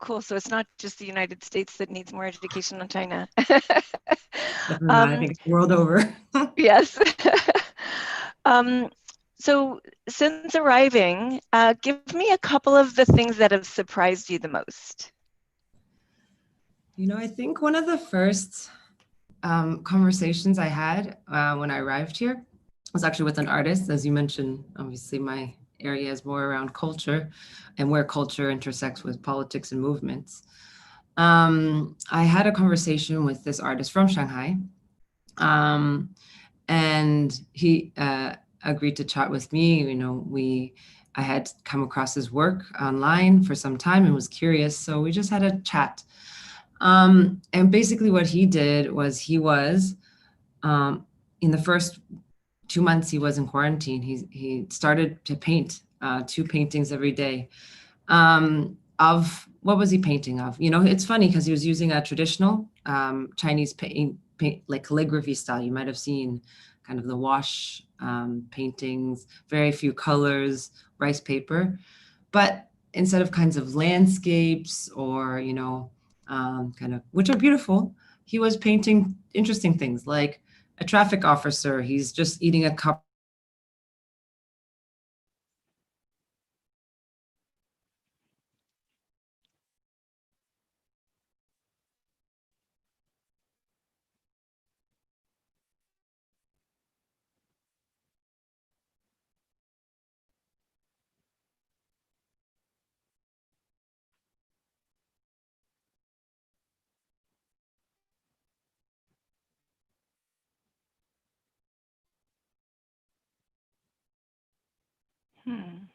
cool. So it's not just the United States that needs more education on China. Definitely not. I think it's the world over. Yes. So since arriving, give me a couple of the things that have surprised you the most. I think one of the first conversations I had when I arrived here was actually with an artist. As you mentioned, obviously my area is more around culture and where culture intersects with politics and movements. I had a conversation with this artist from Shanghai, and he agreed to chat with me. I had come across his work online for some time and was curious, so we just had a chat. And basically what he did was in the first 2 months he was in quarantine, he started to paint 2 paintings every day. Of what was he painting of? It's funny because he was using a traditional Chinese paint like calligraphy style. You might have seen kind of the wash paintings, very few colors, rice paper. But instead of kinds of landscapes or, kind of, which are beautiful, he was painting interesting things like a traffic officer. He's just eating a cup. Hmm.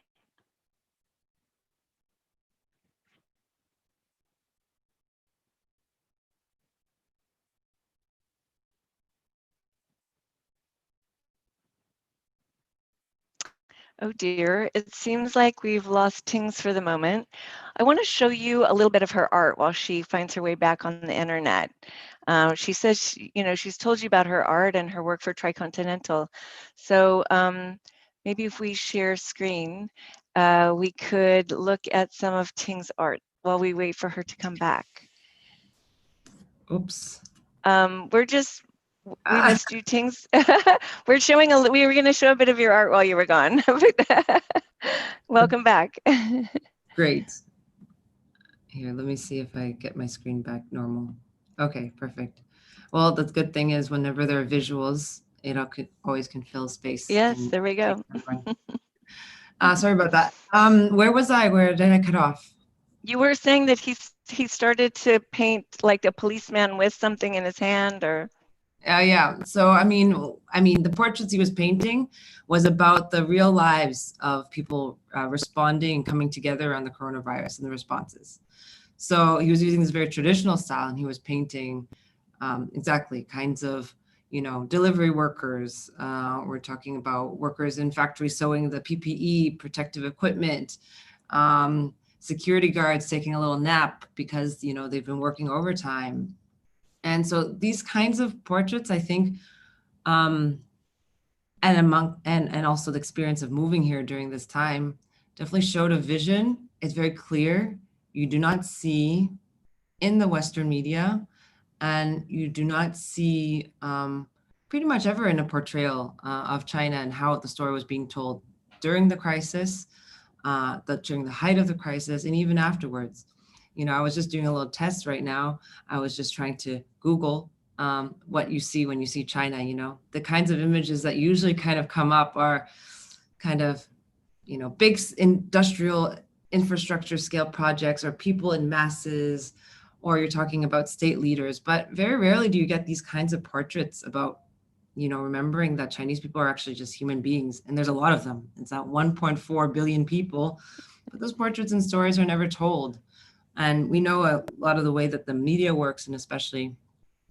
Oh dear, it seems like we've lost Tings for the moment. I want to show you a little bit of her art while she finds her way back on the internet. She says, she's told you about her art and her work for Tricontinental. So maybe if we share screen, we could look at some of Ting's art while we wait for her to come back. Oops. We missed you, Tings. We were going to show a bit of your art while you were gone. Welcome back. Great. Here, let me see if I get my screen back normal. Okay, perfect. Well, the good thing is whenever there are visuals, it always can fill space. Yes, And there we go. sorry about that. Where was I? Where did I cut off? You were saying that he started to paint like a policeman with something in his hand, or Yeah. So I mean, the portraits he was painting was about the real lives of people responding and coming together on the coronavirus and the responses. So he was using this very traditional style, and he was painting exactly kinds of, delivery workers. We're talking about workers in factories sewing the PPE, protective equipment, security guards taking a little nap because, they've been working overtime. And so these kinds of portraits, I think, and also the experience of moving here during this time definitely showed a vision. It's very clear. You do not see in the Western media, and you do not see pretty much ever in a portrayal of China and how the story was being told during the crisis, during the height of the crisis, and even afterwards. I was just doing a little test right now. I was just trying to Google what you see when you see China. The kinds of images that usually kind of come up are kind of, big industrial infrastructure scale projects or people in masses, or you're talking about state leaders. But very rarely do you get these kinds of portraits about, remembering that Chinese people are actually just human beings. And there's a lot of them. It's not 1.4 billion people, but those portraits and stories are never told. And we know a lot of the way that the media works, and especially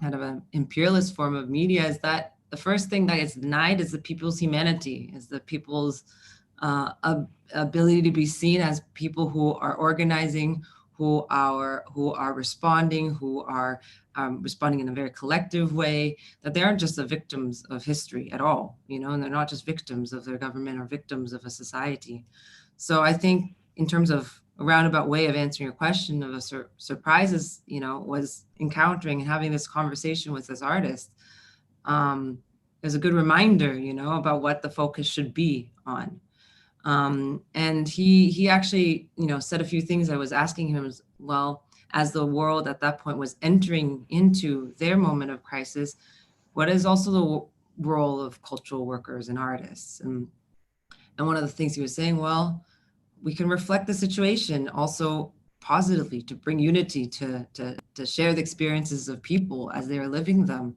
kind of an imperialist form of media, is that the first thing that is denied is the people's humanity, is the people's ability to be seen as people who are organizing, who are responding, who are responding in a very collective way, that they aren't just the victims of history at all, and they're not just victims of their government or victims of a society. So I think in terms of a roundabout way of answering your question of a surprises, was encountering and having this conversation with this artist. Is a good reminder, about what the focus should be on. And he actually, said a few things. I was asking him as well, as the world at that point was entering into their moment of crisis, what is also the role of cultural workers and artists? And one of the things he was saying, well, we can reflect the situation also positively, to bring unity, to share the experiences of people as they are living them.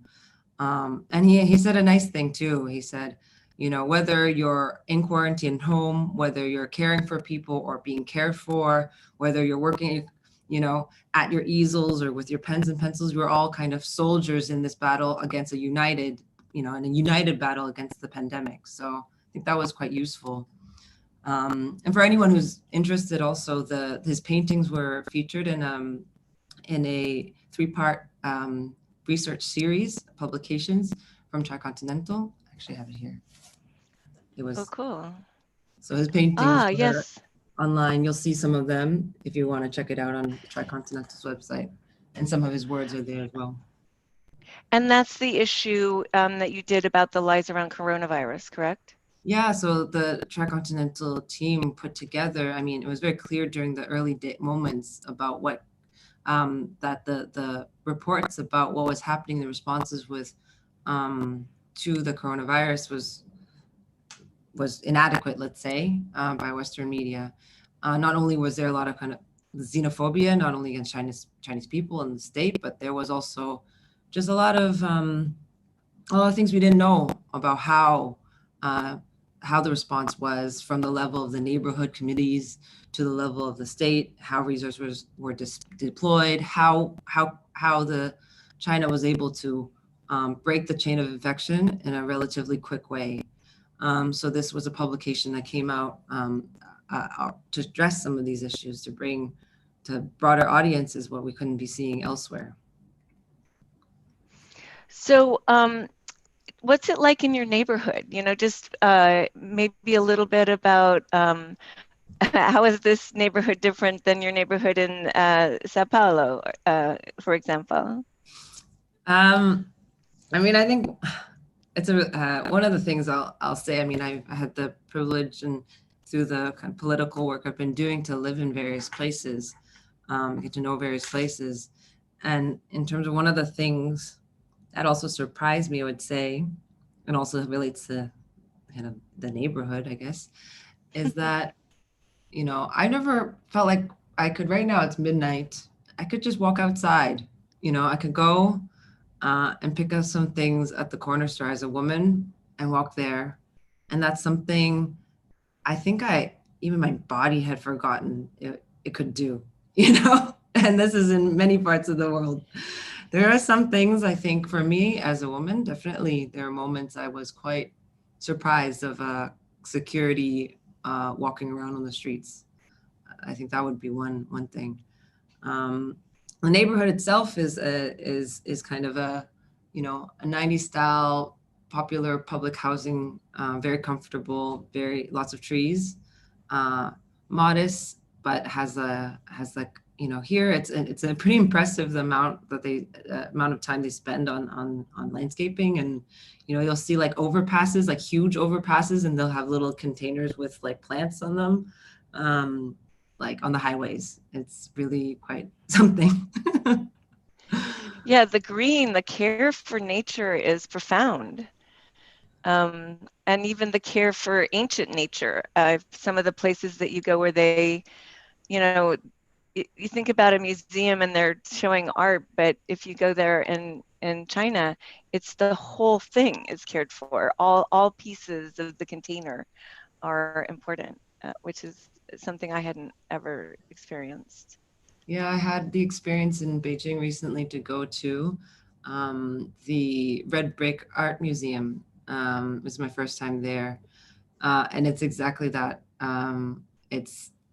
And he said a nice thing too. He said, whether you're in quarantine at home, whether you're caring for people or being cared for, whether you're working, at your easels or with your pens and pencils, we're all kind of soldiers in this battle against a united battle against the pandemic. So I think that was quite useful. And for anyone who's interested, also his paintings were featured in a 3-part research series publications from Tricontinental. Actually, I have it here. It was cool. So his paintings were yes. online. You'll see some of them if you want to check it out on Tricontinental's website, and some of his words are there as well. And that's the issue that you did about the lies around coronavirus, correct? Yeah, so the Tricontinental team put together, it was very clear during the early moments about what, that the reports about what was happening, the responses with, to the coronavirus was inadequate, let's say, by Western media. Not only was there a lot of kind of xenophobia, not only against Chinese people in the state, but there was also just a lot of things we didn't know about how the response was from the level of the neighborhood committees to the level of the state, how resources were deployed, how the China was able to break the chain of infection in a relatively quick way. So this was a publication that came out to address some of these issues, to bring to broader audiences what we couldn't be seeing elsewhere. So what's it like in your neighborhood? Just maybe a little bit about how is this neighborhood different than your neighborhood in São Paulo, for example? I think it's one of the things I'll say. I had the privilege, and through the kind of political work I've been doing, to live in various places, get to know various places. And in terms of one of the things that also surprised me, I would say, and also relates to kind of the neighborhood, I guess, is that, I never felt like I could, right now it's midnight, I could just walk outside. I could go and pick up some things at the corner store as a woman and walk there. And that's something I think even my body had forgotten it could do, and this is in many parts of the world. There are some things, I think, for me as a woman, definitely there are moments I was quite surprised of security walking around on the streets. I think that would be one thing. The neighborhood itself is kind of a 90s style popular public housing, very comfortable, lots of trees, modest, but has here it's a pretty impressive the amount of time they spend on landscaping. And you'll see like overpasses, like huge overpasses, and they'll have little containers with like plants on them, like on the highways. It's really quite something. Yeah, the care for nature is profound. And even the care for ancient nature. Some of the places that you go where they, you think about a museum and they're showing art, but if you go there in China, it's the whole thing is cared for. All pieces of the container are important, which is something I hadn't ever experienced. Yeah, I had the experience in Beijing recently to go to the Red Brick Art Museum. It was my first time there. And it's exactly that.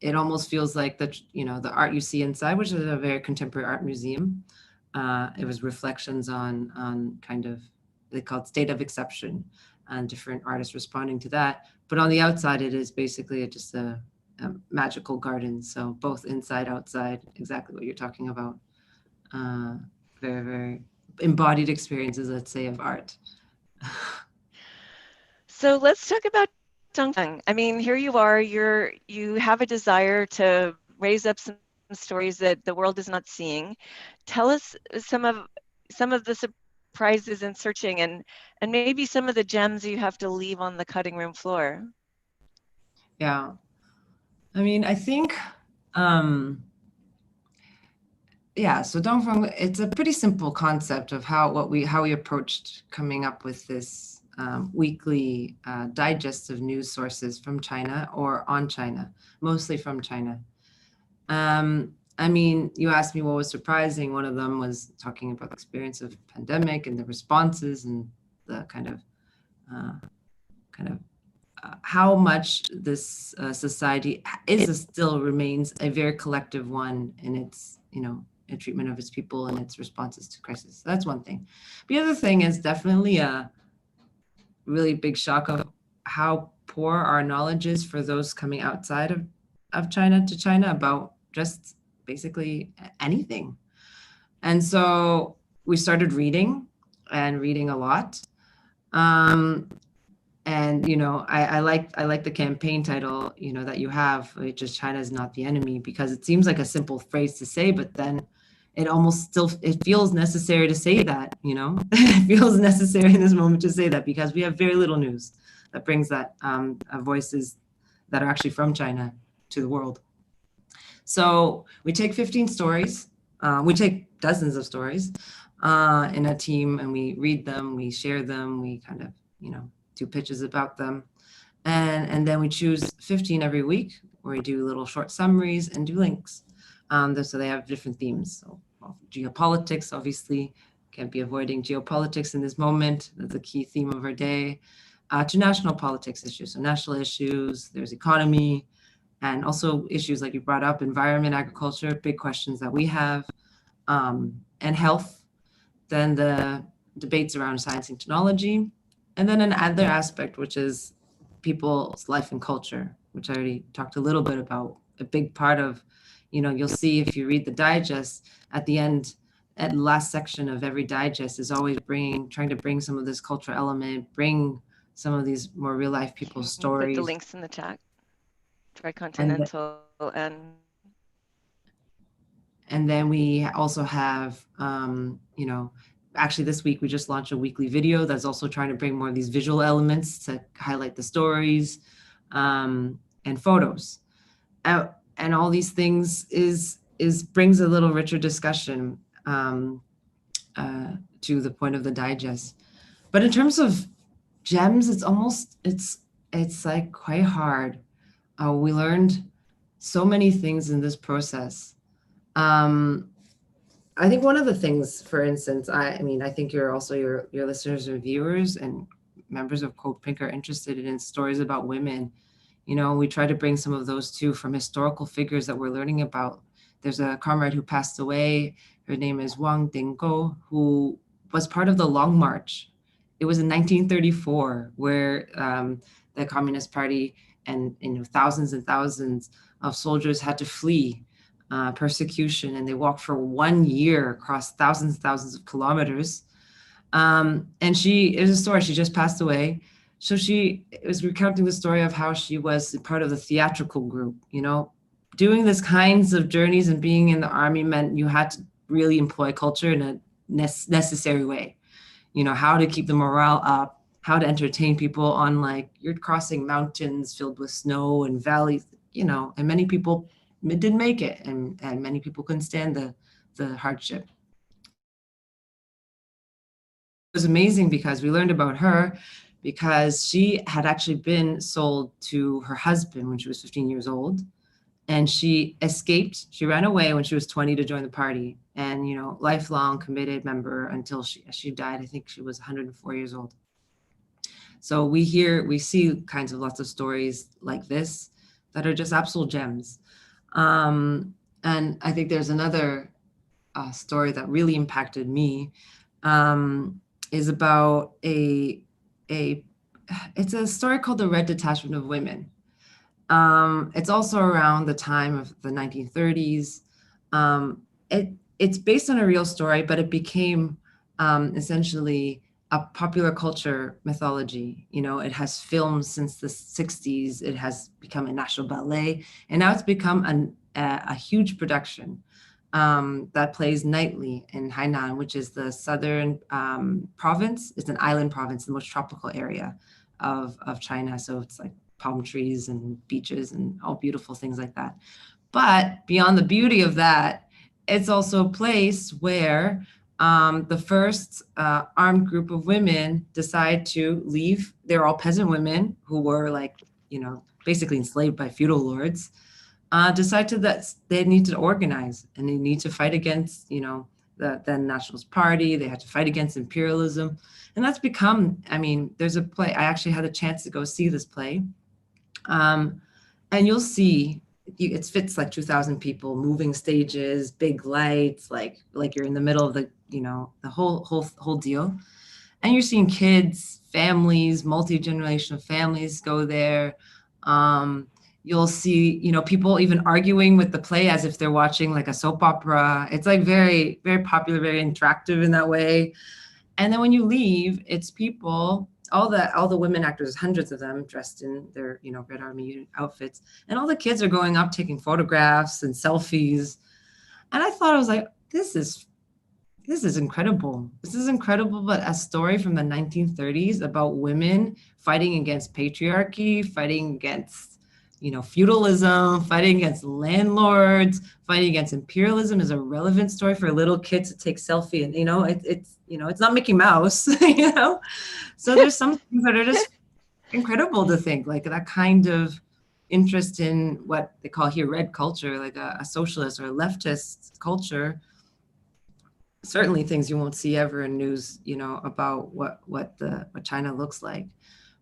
It almost feels like the art you see inside, which is a very contemporary art museum. It was reflections on kind of, they call it state of exception, and different artists responding to that. But on the outside, it is basically just a magical gardens. So both inside, outside, exactly what you're talking about. Very, very embodied experiences, let's say, of art. So let's talk about Dong Feng. I mean, here you are, you have a desire to raise up some stories that the world is not seeing. Tell us some of the surprises in searching and maybe some of the gems you have to leave on the cutting room floor. Yeah. I mean, I think, yeah, so Dong Feng, it's a pretty simple concept of how we approached coming up with this weekly digest of news sources from China or on China, mostly from China. I mean, you asked me what was surprising. One of them was talking about the experience of pandemic and the responses and the kind of how much this society still remains a very collective one in its, a treatment of its people and its responses to crisis. So that's one thing. The other thing is definitely a really big shock of how poor our knowledge is for those coming outside of China to China about just basically anything. And so we started reading a lot. And I like the campaign title, that you have, which is China is not the enemy, because it seems like a simple phrase to say, but then it feels necessary to say that, it feels necessary in this moment to say that, because we have very little news that brings that voices that are actually from China to the world. So we take 15 stories, we take dozens of stories in a team, and we read them, we share them, we kind of, do pitches about them. And then we choose 15 every week, where we do little short summaries and do links. So they have different themes. So geopolitics, obviously, can't be avoiding geopolitics in this moment. That's a key theme of our day. To national politics issues, so national issues, there's economy, and also issues like you brought up, environment, agriculture, big questions that we have, and health. Then the debates around science and technology, and then another aspect, which is people's life and culture, which I already talked a little bit about. A big part of, you'll see if you read the digest at the end, at the last section of every digest is always trying to bring some of this cultural element, bring some of these more real life people's stories. Put the links in the chat. Tricontinental and then we also have, actually this week we just launched a weekly video that's also trying to bring more of these visual elements to highlight the stories, and photos. And all these things brings a little richer discussion to the point of the digest. But in terms of gems, it's like quite hard. We learned so many things in this process. I think one of the things, for instance, I think you're also your listeners or viewers and members of CODEPINK are interested in stories about women. We try to bring some of those too from historical figures that we're learning about. There's a comrade who passed away. Her name is Wang Dinggo, who was part of the Long March. It was in 1934 where the Communist Party and thousands and thousands of soldiers had to flee persecution, and they walked for 1 year across thousands and thousands of kilometers. And it was a story, she just passed away. So she was recounting the story of how she was part of the theatrical group. Doing this kinds of journeys and being in the army meant you had to really employ culture in a necessary way. How to keep the morale up, how to entertain people on, like, you're crossing mountains filled with snow and valleys, and many people didn't make it, and many people couldn't stand the hardship. It was amazing because we learned about her because she had actually been sold to her husband when she was 15 years old, and she escaped. She ran away when she was 20 to join the party, and lifelong committed member until she died. I think she was 104 years old. So we see kinds of lots of stories like this that are just absolute gems. And I think there's another story that really impacted me, is about it's a story called The Red Detachment of Women. It's also around the time of the 1930s. It's based on a real story, but it became essentially a popular culture mythology. You know, it has films since the 60s. It has become a national ballet, and now it's become a huge production that plays nightly in Hainan, which is the southern province. It's an island province, the most tropical area of China. So it's like palm trees and beaches and all beautiful things like that. But beyond the beauty of that, it's also a place where the first armed group of women decide to leave. They're all peasant women who were like, you know, basically enslaved by feudal lords, decide to that they need to organize and they need to fight against, you know, the then Nationalist Party. They had to fight against imperialism. And that's become, I mean, there's a play, I actually had a chance to go see this play. And you'll see it fits like 2,000 people, moving stages, big lights, like you're in the middle of the, you know, the whole deal. And you're seeing kids, families, multi-generational families go there. You'll see, you know, people even arguing with the play as if they're watching like a soap opera. It's like very, very popular, very interactive in that way. And then when you leave, it's people, all the women actors, hundreds of them dressed in their, you know, Red Army outfits, and all the kids are going up taking photographs and selfies. And I thought, I was like, this is incredible. This is incredible, but a story from the 1930s about women fighting against patriarchy, fighting against, you know, feudalism, fighting against landlords, fighting against imperialism is a relevant story for little kids to take selfie. And, you know, it's, you know, it's not Mickey Mouse, you know? So there's some things that are just incredible to think, like that kind of interest in what they call here red culture, like a socialist or a leftist culture. Certainly things you won't see ever in news, you know, about what China looks like.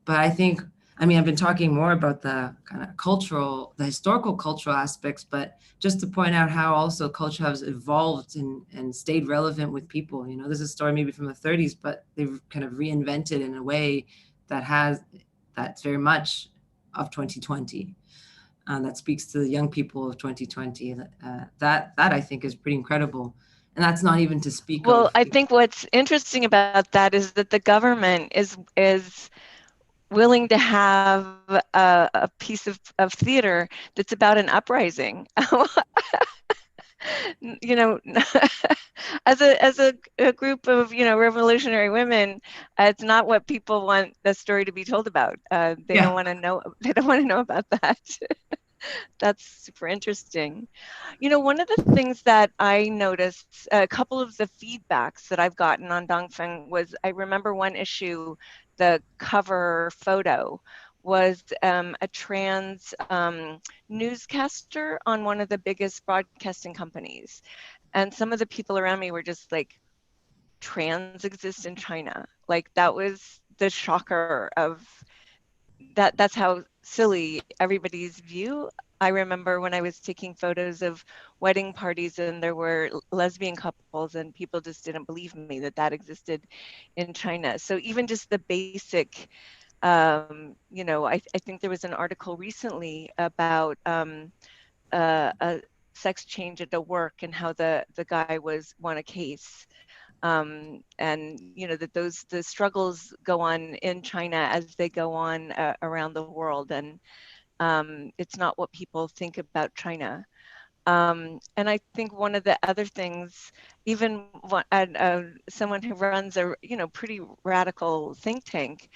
But I think, I mean, I've been talking more about the kind of cultural, the historical cultural aspects, but just to point out how also culture has evolved and stayed relevant with people. You know, there's a story maybe from the 30s, but they've kind of reinvented in a way that's very much of 2020. That speaks to the young people of 2020. That I think is pretty incredible. And that's not even to speak Well, of. I think what's interesting about that is that the government is willing to have a piece of theater that's about an uprising. You know, as a group of, you know, revolutionary women, it's not what people want the story to be told about. They Yeah. don't want to know. They don't want to know about that. That's super interesting. You know, one of the things that I noticed, a couple of the feedbacks that I've gotten on Dongfeng was, I remember one issue, the cover photo was a trans newscaster on one of the biggest broadcasting companies. And some of the people around me were just like, trans exist in China. Like that was the shocker of that. That's how silly everybody's view. I remember when I was taking photos of wedding parties and there were lesbian couples and people just didn't believe me that that existed in China. So even just the basic, you know, I think there was an article recently about a sex change at a work and how the guy won a case. And you know that the struggles go on in China as they go on around the world, and it's not what people think about China. And I think one of the other things, even someone who runs a, you know, pretty radical think tank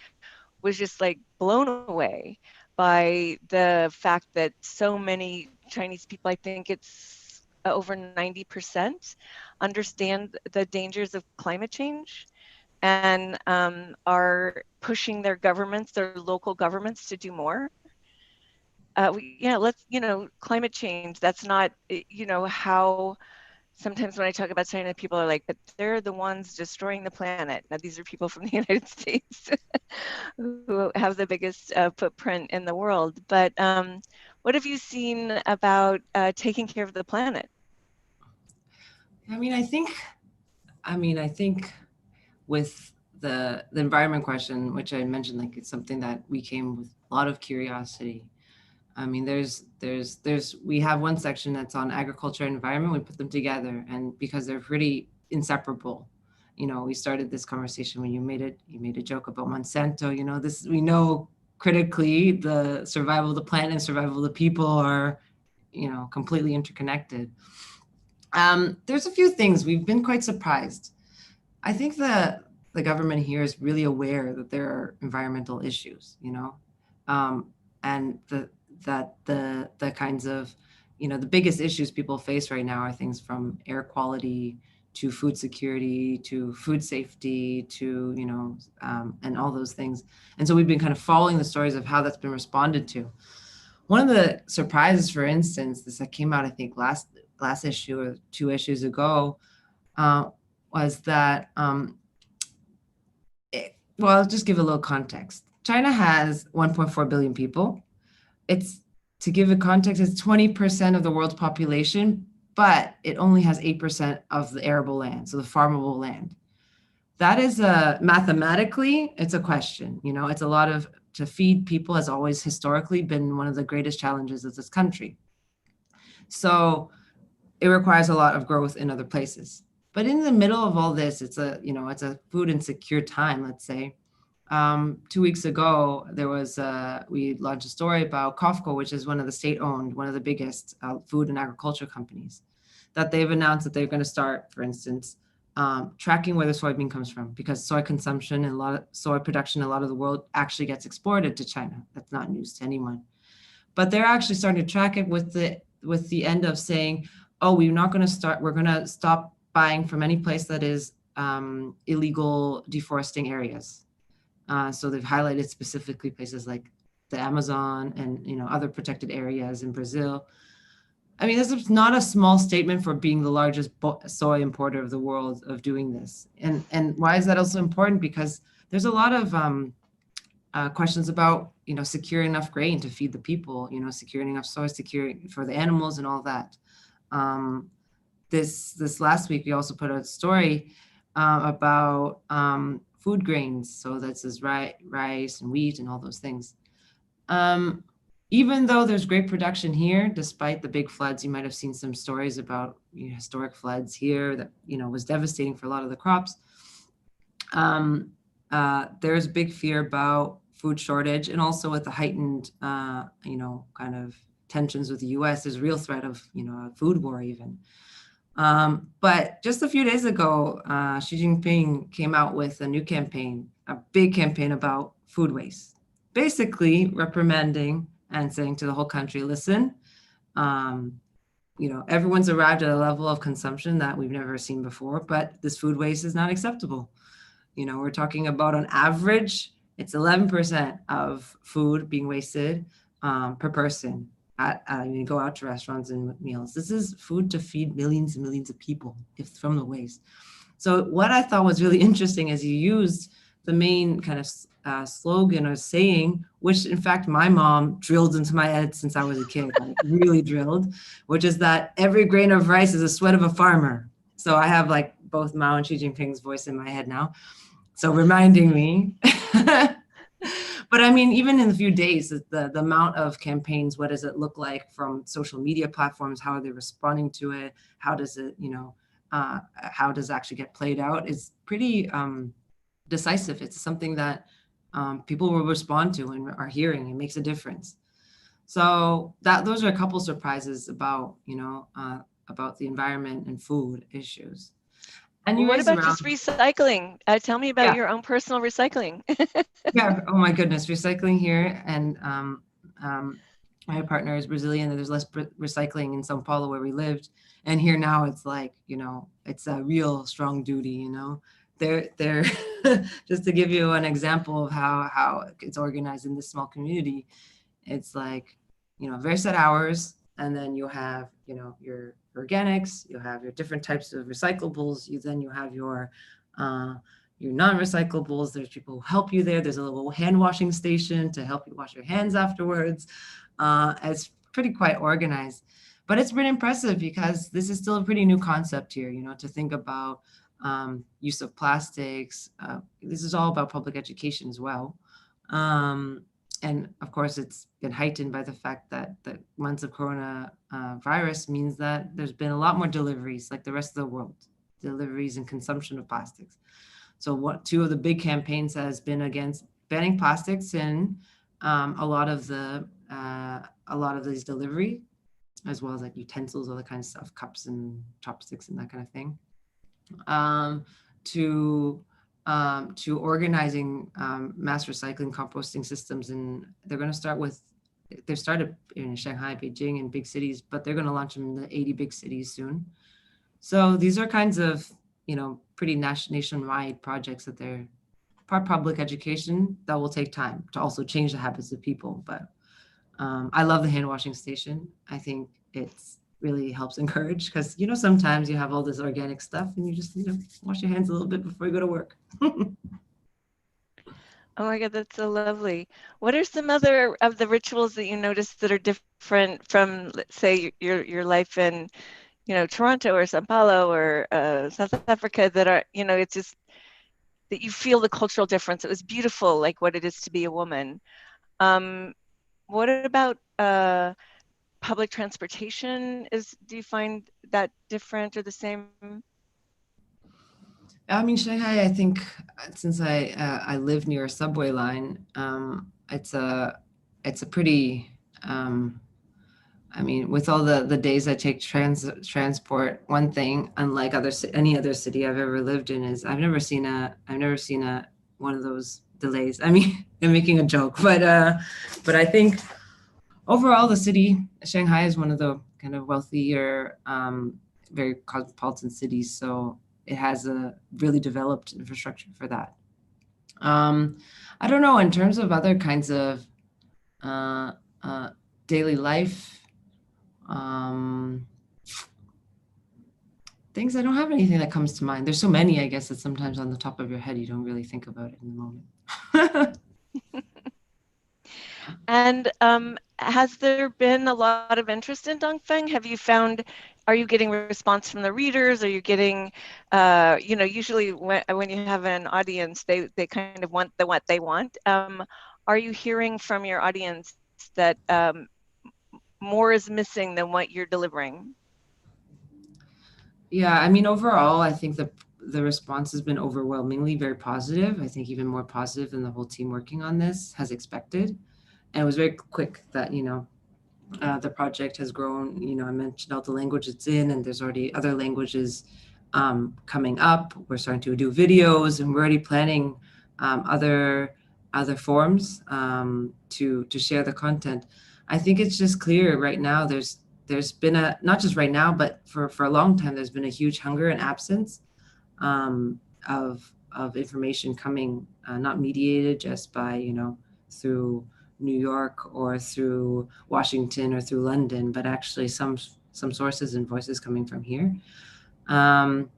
was just like blown away by the fact that so many Chinese people, I think it's over 90%, understand the dangers of climate change and are pushing their governments, their local governments, to do more. Yeah, let's, you know, climate change, that's not, you know, how sometimes when I talk about China, people are like, but they're the ones destroying the planet. Now, these are people from the United States who have the biggest footprint in the world. But what have you seen about taking care of the planet? I think with the environment question, which I mentioned, like it's something that we came with a lot of curiosity. I mean, we have one section that's on agriculture and environment. We put them together, and because they're pretty inseparable. You know, we started this conversation when you made a joke about Monsanto. You know, this, we know critically the survival of the plant and survival of the people are, you know, completely interconnected. There's a few things we've been quite surprised. I think that the government here is really aware that there are environmental issues, you know, and the kinds of, you know, the biggest issues people face right now are things from air quality to food security to food safety to, you know, and all those things. And so we've been kind of following the stories of how that's been responded to. One of the surprises, for instance, this that came out, I think last issue or 2 issues ago, uh, was that, well, I'll just give a little context. China has 1.4 billion people. It's, to give it context, it's 20% of the world's population, but it only has 8% of the arable land, so the farmable land. That is mathematically, it's a question. You know, it's a lot of, to feed people has always historically been one of the greatest challenges of this country. So it requires a lot of growth in other places. But in the middle of all this, it's a, you know, it's a food insecure time, let's say. 2 weeks ago, there was, we launched a story about COFCO, which is one of the state-owned, one of the biggest food and agriculture companies, that they've announced that they're going to start, for instance, tracking where the soybean comes from, because soy consumption and a lot of soy production in a lot of the world actually gets exported to China. That's not news to anyone. But they're actually starting to track it with the end of saying, oh, we're going to stop buying from any place that is illegal deforesting areas. So they've highlighted specifically places like the Amazon and, you know, other protected areas in Brazil. I mean, this is not a small statement for being the largest soy importer of the world of doing this. And why is that also important? Because there's a lot of questions about, you know, securing enough grain to feed the people, you know, securing enough soy, securing for the animals and all that. This last week, we also put out a story about food grains. So that's as rice and wheat and all those things. Even though there's great production here, despite the big floods, you might have seen some stories about, you know, historic floods here that, you know, was devastating for a lot of the crops. There's big fear about food shortage, and also with the heightened, you know, kind of tensions with the U.S., there's a real threat of, you know, a food war even. But just a few days ago, Xi Jinping came out with a new campaign, a big campaign about food waste, basically reprimanding and saying to the whole country, listen, you know, everyone's arrived at a level of consumption that we've never seen before, but this food waste is not acceptable. You know, we're talking about, on average, it's 11% of food being wasted per person. You go out to restaurants and meals. This is food to feed millions and millions of people if from the waste. So what I thought was really interesting is you used the main kind of slogan or saying, which in fact my mom drilled into my head since I was a kid, like really drilled, which is that every grain of rice is a sweat of a farmer. So I have like both Mao and Xi Jinping's voice in my head now. So reminding me. But I mean, even in a few days, the amount of campaigns, what does it look like from social media platforms? How are they responding to it? How does it, you know, how does it actually get played out? Is pretty decisive. It's something that people will respond to and are hearing. It makes a difference. So those are a couple surprises about, you know, about the environment and food issues. And what about just recycling? Tell me about your own personal recycling. Yeah. Oh my goodness. Recycling here. And my partner is Brazilian, and there's less recycling in São Paulo where we lived. And here now it's like, you know, it's a real strong duty, you know. They're just to give you an example of how it's organized in this small community. It's like, you know, very set hours. And then you have, you know, your organics, you have your different types of recyclables. Then you have your non-recyclables. There's people who help you there. There's a little hand washing station to help you wash your hands afterwards. It's pretty quite organized, but it's been impressive because this is still a pretty new concept here, you know, to think about use of plastics. This is all about public education as well. And of course, it's been heightened by the fact that the months of corona virus means that there's been a lot more deliveries, like the rest of the world, deliveries and consumption of plastics. So what two of the big campaigns has been against banning plastics in a lot of these delivery, as well as like utensils, all that kind of stuff, cups and chopsticks and that kind of thing. Um, to to organizing mass recycling composting systems, and they're going to start with. They've started in Shanghai, Beijing, and big cities, but they're going to launch them in the 80 big cities soon. So these are kinds of, pretty nationwide projects that they're part public education that will take time to also change the habits of people. But I love the hand washing station. I think it's really helps encourage because, sometimes you have all this organic stuff and you just, wash your hands a little bit before you go to work. Oh my God, that's so lovely. What are some other of the rituals that you notice that are different from, let's say, your life in, Toronto or São Paulo or South Africa that are, it's just that you feel the cultural difference. It was beautiful, like what it is to be a woman. What about public transportation? Do you find that different or the same? I mean, Shanghai, I think since I live near a subway line, it's a pretty I mean, with all the days I take transport, one thing, unlike any other city I've ever lived in, is I've never seen a one of those delays. I mean, I'm making a joke, but I think overall the city, Shanghai, is one of the kind of wealthier, very cosmopolitan cities. So it has a really developed infrastructure for that. I don't know, in terms of other kinds of uh, daily life. Things, I don't have anything that comes to mind. There's so many, I guess, that sometimes on the top of your head, you don't really think about it in the moment. And has there been a lot of interest in Dongfeng? Are you getting response from the readers? Are you getting, usually when you have an audience, they kind of want what they want. Are you hearing from your audience that more is missing than what you're delivering? Yeah, I mean, overall, I think the response has been overwhelmingly very positive. I think even more positive than the whole team working on this has expected. And it was very quick that, the project has grown. I mentioned all the language it's in, and there's already other languages coming up. We're starting to do videos, and we're already planning other forms to share the content. I think it's just clear right now. There's been not just right now, but for a long time, there's been a huge hunger and absence of information coming, not mediated just by through New York or through Washington or through London, but actually some sources and voices coming from here. And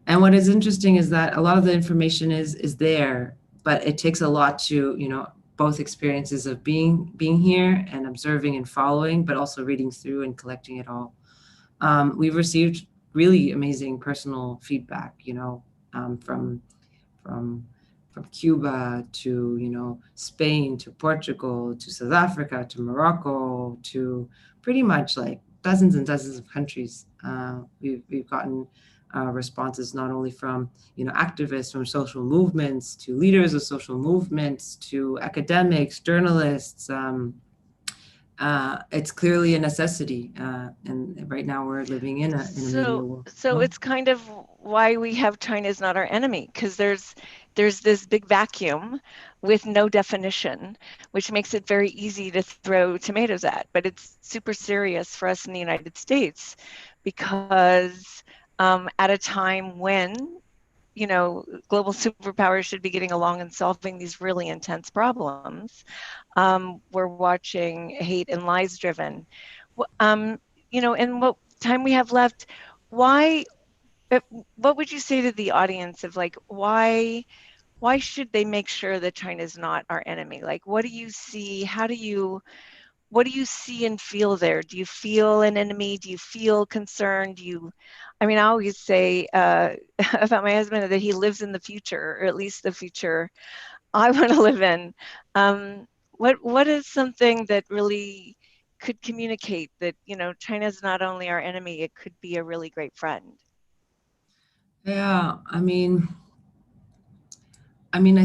what is interesting is that a lot of the information is there, but it takes a lot to both experiences of being here and observing and following, but also reading through and collecting it all. We've received really amazing personal feedback, from Cuba to Spain to Portugal to South Africa to Morocco to pretty much like dozens and dozens of countries. We've gotten responses not only from activists from social movements to leaders of social movements to academics, journalists. It's clearly a necessity, and right now we're living in a media world. So it's kind of why we have China is not our enemy, because there's this big vacuum with no definition, which makes it very easy to throw tomatoes at. But it's super serious for us in the United States because at a time when global superpowers should be getting along and solving these really intense problems, we're watching hate and lies driven. In what time we have left, what would you say to the audience of like, why should they make sure that China is not our enemy? Like, what do you see? What do you see and feel there? Do you feel an enemy? Do you feel concerned? I always say about my husband that he lives in the future, or at least the future I want to live in. What is something that really could communicate that, China's not only our enemy, it could be a really great friend? Yeah, I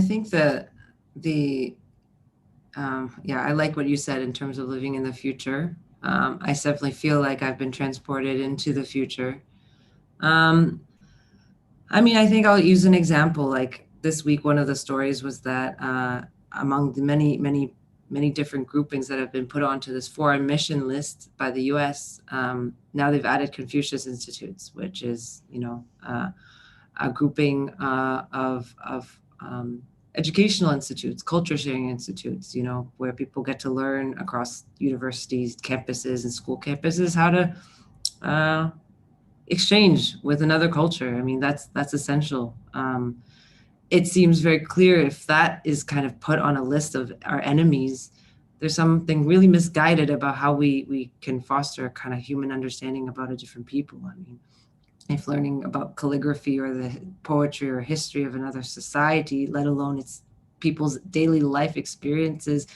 think that the yeah, I like what you said in terms of living in the future. I definitely feel like I've been transported into the future. Um, I think I'll use an example. Like this week, one of the stories was that among the many different groupings that have been put onto this foreign mission list by the U.S., now they've added Confucius Institutes, which is, a grouping of educational institutes, culture sharing institutes, where people get to learn across universities, campuses, and school campuses how to uh, exchange with another culture. That's essential. It seems very clear if that is kind of put on a list of our enemies, there's something really misguided about how we can foster a kind of human understanding about a different people. If learning about calligraphy or the poetry or history of another society, let alone its people's daily life experiences,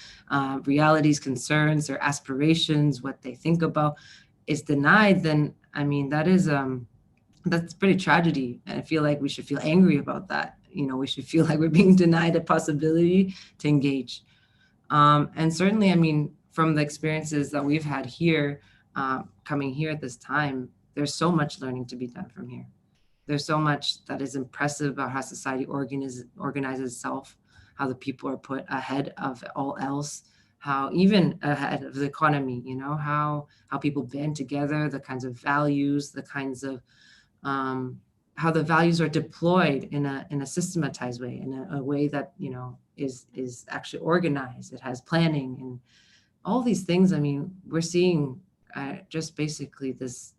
realities, concerns, their aspirations, what they think about, is denied, then that's pretty tragedy. And I feel like we should feel angry about that. We should feel like we're being denied a possibility to engage. And certainly, from the experiences that we've had here, coming here at this time, there's so much learning to be done from here. There's so much that is impressive about how society organizes itself, how the people are put ahead of all else, how even ahead of the economy, how people band together, the kinds of values, the kinds of how the values are deployed in a systematized way, in a way that is actually organized. It has planning and all these things. We're seeing just basically this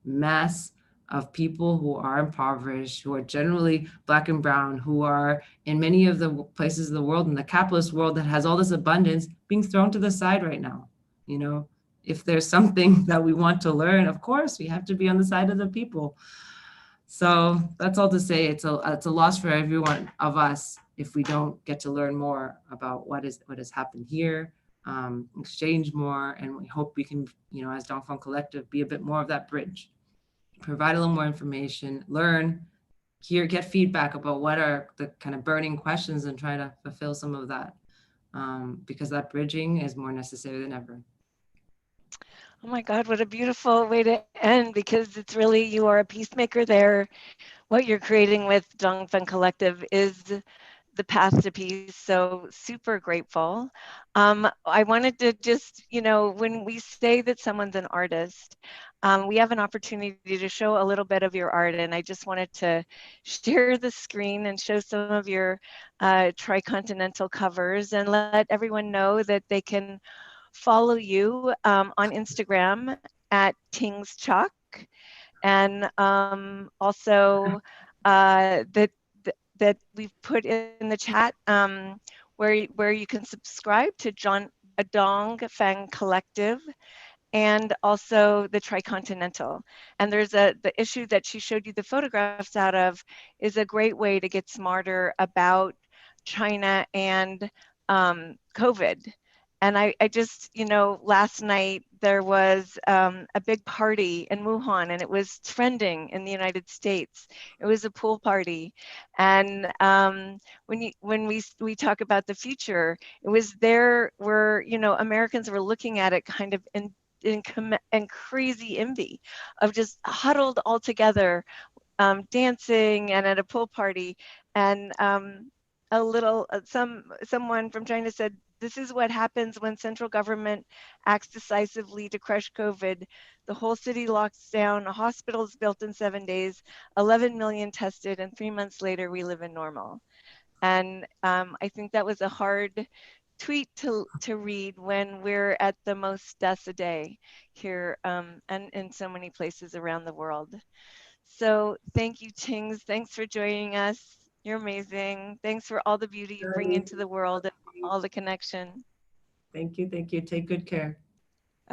mass of people who are impoverished, who are generally Black and brown, who are in many of the places of the world, in the capitalist world that has all this abundance, being thrown to the side right now. If there's something that we want to learn, of course, we have to be on the side of the people. So that's all to say. It's a loss for every one of us if we don't get to learn more about what has happened here, exchange more, and we hope we can, as Dong Feng Collective, be a bit more of that bridge, provide a little more information, learn, hear, get feedback about what are the kind of burning questions, and try to fulfill some of that, because that bridging is more necessary than ever. Oh my God, what a beautiful way to end, because it's really, you are a peacemaker there. What you're creating with Dong Feng Collective is the path to peace. So super grateful. I wanted to just, when we say that someone's an artist, we have an opportunity to show a little bit of your art. And I just wanted to share the screen and show some of your Tricontinental covers and let everyone know that they can follow you on Instagram at Tings Chak, and also that we've put in the chat, where you can subscribe to Dong Feng Collective and also the Tricontinental. And there's the issue that she showed you the photographs out of is a great way to get smarter about China and COVID. And I just, last night there was a big party in Wuhan, and it was trending in the United States. It was a pool party. And when we talk about the future, it was there where, Americans were looking at it kind of in crazy envy of just huddled all together, dancing and at a pool party. And someone from China said, this is what happens when central government acts decisively to crush COVID. The whole city locks down, a hospital is built in 7 days, 11 million tested, and 3 months later we live in normal. And I think that was a hard tweet to read when we're at the most deaths a day here, and in so many places around the world. So thank you, Tings. Thanks for joining us. You're amazing. Thanks for all the beauty you bring into the world and all the connection. Thank you. Take good care.